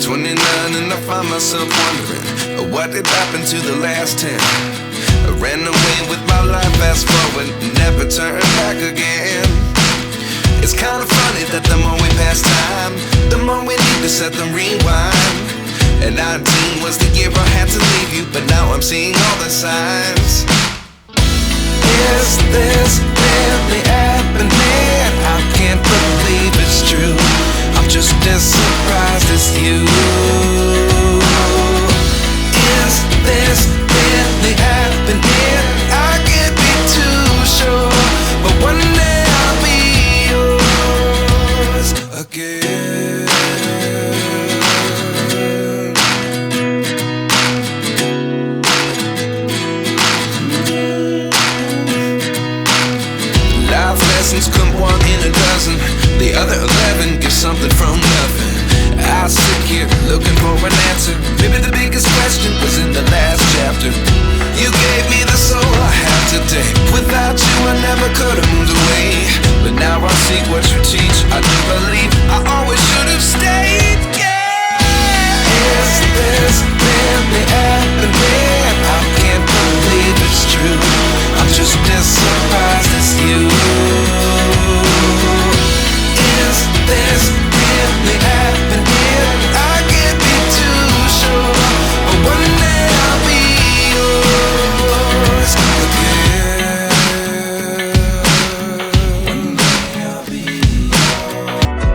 29 and I find myself wondering what did happen to the last 10. I ran away with my life, fast forward, never turn back again. It's kind of funny that the more we pass time, the more we need to set the rewind. And 19 was the year I had to leave you, but now I'm seeing all the signs. Is this really happening? I can't believe it's true. I'm just as surprised as you. Is this really happening? I can't be too sure, but one day I'll be yours again. Life lessons come one in a dozen. The other 11 get something from nothing. I sit here looking for an answer. Maybe the biggest question was in the last chapter. You gave me the soul I have today. Without you I never could have moved away. But now I see what you teach. I do believe I always